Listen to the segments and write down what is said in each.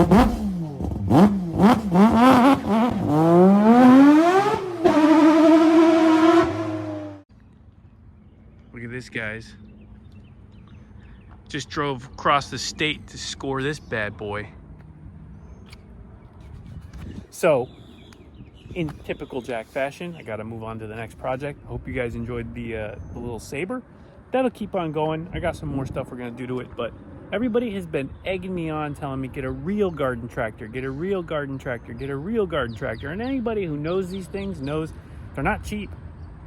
Look at this, guys. Just drove across the state to score this bad boy. So, in typical Jack fashion, I gotta move on to the next project. I hope you guys enjoyed the little Saber. That'll keep on going. I got some more stuff we're gonna do to it, but everybody has been egging me on, telling me get a real garden tractor, get a real garden tractor, get a real garden tractor. And anybody who knows these things knows they're not cheap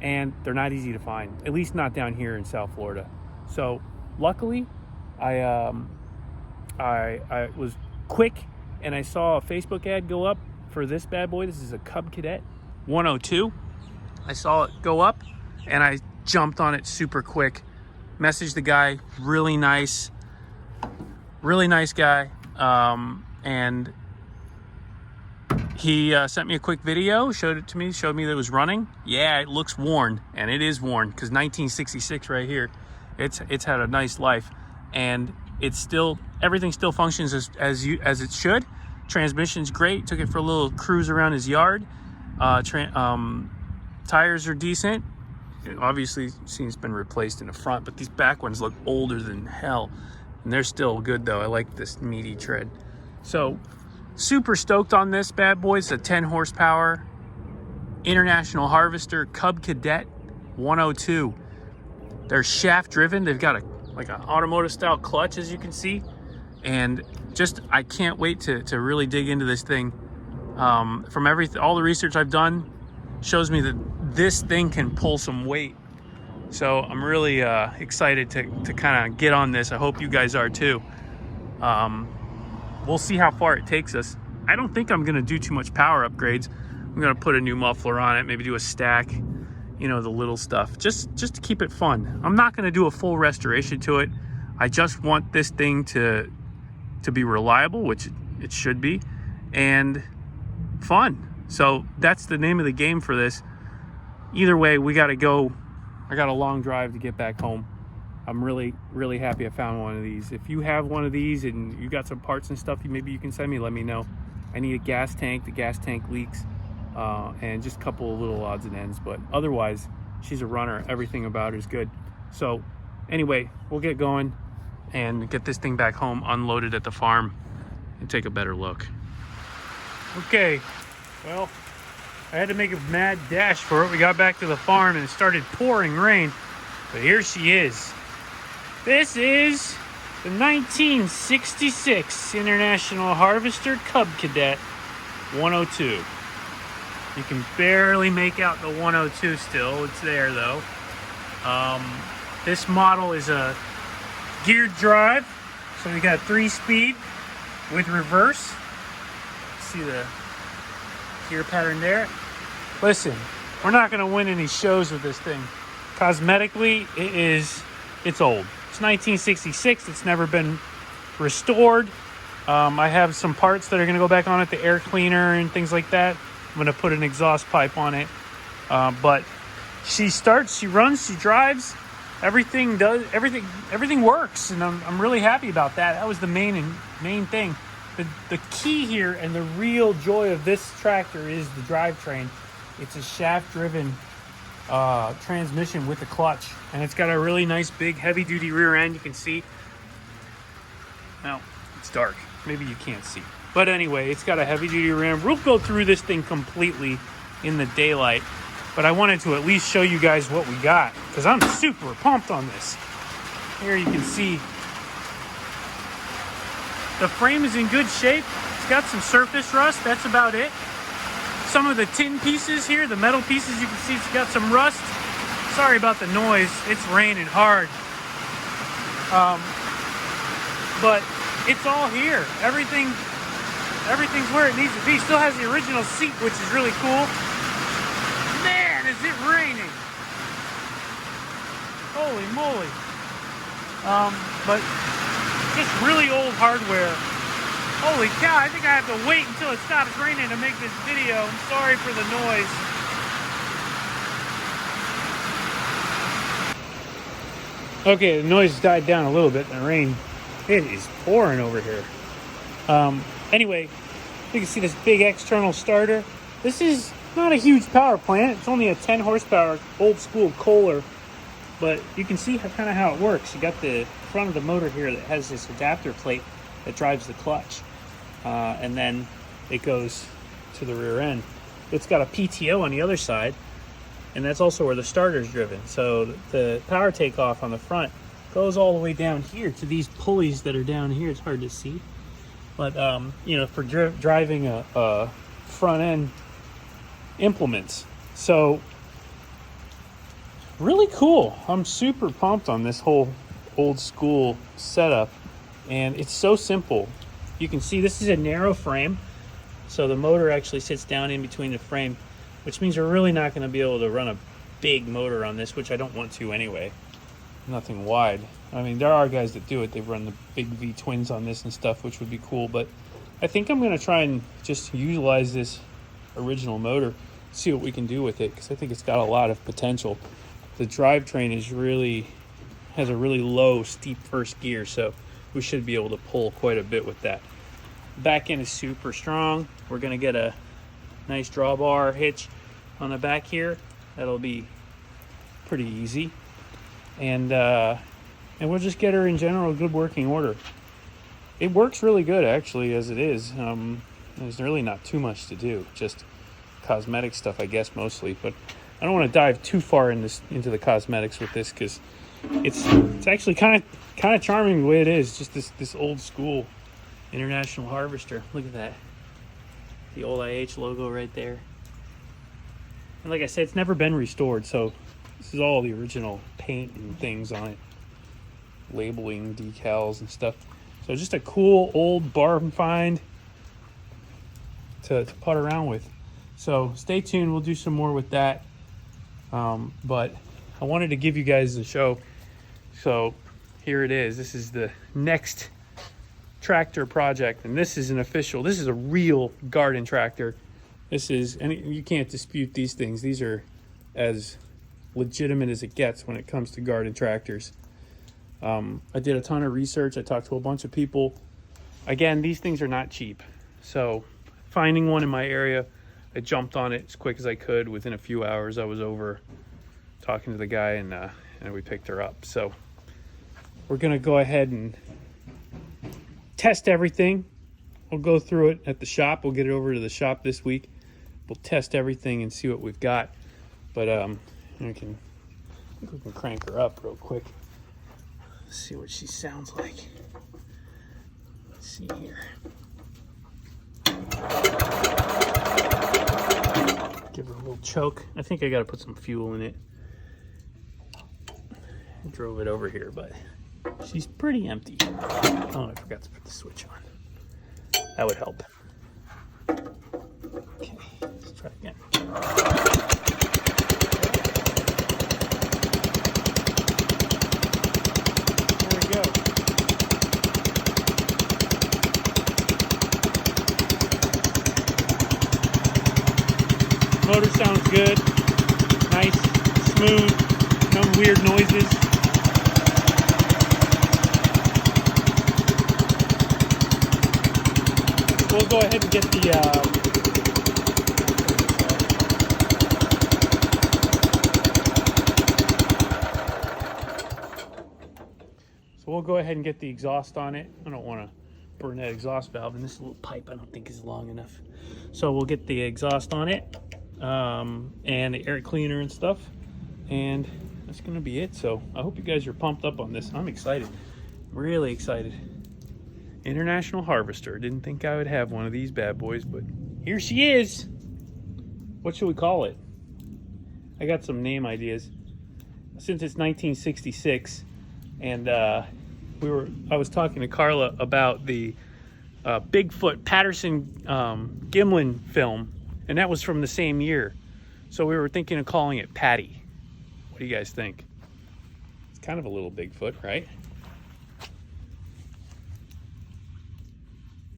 and they're not easy to find, at least not down here in South Florida. So luckily, I was quick and I saw a Facebook ad go up for this bad boy. This is a Cub Cadet 102. I saw it go up and I jumped on it super quick. Messaged the guy, really nice guy. And he sent me a quick video, showed it to me, showed me that it was running. Yeah, it looks worn, and it is worn because 1966 right here. It's had a nice life, and it's still, everything still functions as it should. Transmission's great. Took it for a little cruise around his yard. Tires are decent. It obviously seems been replaced in the front, but these back ones look older than hell, and they're still good though. I like this meaty tread. So super stoked on this bad boy. It's a 10 horsepower International Harvester Cub Cadet 102. They're shaft driven. They've got like an automotive style clutch, as you can see. And just, I can't wait to really dig into this thing. From all the research I've done shows me that this thing can pull some weight. So I'm really excited to kind of get on this. I hope you guys are too. We'll see how far it takes us. I don't think I'm gonna do too much power upgrades. I'm gonna put a new muffler on it, maybe do a stack, you know, the little stuff, just to keep it fun. I'm not gonna do a full restoration to it. I just want this thing to be reliable, which it should be, and fun. So that's the name of the game for this. Either way, we gotta go. I got a long drive to get back home. I'm really, really happy I found one of these. If you have one of these and you got some parts and stuff, maybe you can send me, let me know. I need a gas tank. The gas tank leaks, and just a couple of little odds and ends. But otherwise, she's a runner. Everything about her is good. So anyway, we'll get going and get this thing back home, unloaded at the farm, and take a better look. Okay, well, I had to make a mad dash for it. We got back to the farm and it started pouring rain, but here she is. This is the 1966 International Harvester Cub Cadet 102. You can barely make out the 102 still. It's there though. This model is a geared drive, so we got 3-speed with reverse. See the gear pattern there. Listen, we're not gonna win any shows with this thing. Cosmetically, it's old. It's 1966. It's never been restored. I have some parts that are gonna go back on it, the air cleaner and things like that. I'm gonna put an exhaust pipe on it. But she starts, she runs, she drives. Everything works, and I'm really happy about that. That was the main thing. The key here and the real joy of this tractor is the drivetrain. It's a shaft-driven transmission with a clutch, and it's got a really nice big heavy-duty rear end. You can see. Now it's dark, maybe you can't see, but anyway, it's got a heavy-duty rear end. We'll go through this thing completely in the daylight, but I wanted to at least show you guys what we got because I'm super pumped on this. Here you can see the frame is in good shape. It's got some surface rust, that's about it. Some of the tin pieces here, the metal pieces, you can see it's got some rust. Sorry about the noise, it's raining hard. But it's all here. Everything's where it needs to be. Still has the original seat, which is really cool. Man, is it raining. Holy moly. But just really old hardware. Holy cow, I think I have to wait until it stops raining to make this video. I'm sorry for the noise. Okay, the noise died down a little bit in the rain. It is pouring over here. Anyway, you can see this big external starter. This is not a huge power plant. It's only a 10 horsepower old school Kohler, but you can see kind of how it works. You got the front of the motor here that has this adapter plate that drives the clutch, and then it goes to the rear end. It's got a PTO on the other side, and that's also where the starter is driven. So the power takeoff on the front goes all the way down here to these pulleys that are down here. It's hard to see, but you know, for driving a front end implements. So really cool. I'm super pumped on this whole old school setup, and it's so simple. You can see this is a narrow frame, so the motor actually sits down in between the frame, which means we're really not going to be able to run a big motor on this, which I don't want to anyway. Nothing wide. I mean, there are guys that do it. They run the big V twins on this and stuff, which would be cool, but I think I'm going to try and just utilize this original motor, see what we can do with it, because I think it's got a lot of potential. The drivetrain has a really low, steep first gear, so we should be able to pull quite a bit with that. Back end is super strong. We're going to get a nice drawbar hitch on the back here. That'll be pretty easy, and we'll just get her in general good working order. It works really good actually as it is. There's really not too much to do, just cosmetic stuff, I guess, mostly. But I don't want to dive too far into the cosmetics with this, because it's actually kind of charming the way it is. Just this old school International Harvester. Look at that, the old IH logo right there. And like I said, it's never been restored, so this is all the original paint and things on it, labeling, decals and stuff. So just a cool old barn find to putt around with. So stay tuned, we'll do some more with that. But I wanted to give you guys the show. So here it is. This is the next tractor project, and this is this is a real garden tractor. This is, and you can't dispute these things. These are as legitimate as it gets when it comes to garden tractors. I did a ton of research. I talked to a bunch of people. Again, these things are not cheap. So finding one in my area, I jumped on it as quick as I could. Within a few hours, I was over talking to the guy, and we picked her up. So we're going to go ahead and test everything. We'll go through it at the shop. We'll get it over to the shop this week. We'll test everything and see what we've got. But I think we can crank her up real quick. See what she sounds like. Let's see here. Give her a little choke. I think I got to put some fuel in it. I drove it over here, but she's pretty empty. Oh, I forgot to put the switch on. That would help. Okay, let's try again. Go. Motor sounds good, nice, smooth, no weird noises. We'll go ahead and get we'll go ahead and get the exhaust on it. I don't want to burn that exhaust valve, and this little pipe I don't think is long enough. So we'll get the exhaust on it, and the air cleaner and stuff, and that's going to be it. So I hope you guys are pumped up on this. I'm excited, really excited. International Harvester. Didn't think I would have one of these bad boys, but here she is. What should we call it? I got some name ideas. Since it's 1966, and I was talking to Carla about the Bigfoot Patterson Gimlin film, and that was from the same year. So we were thinking of calling it Patty. What do you guys think? It's kind of a little Bigfoot, right?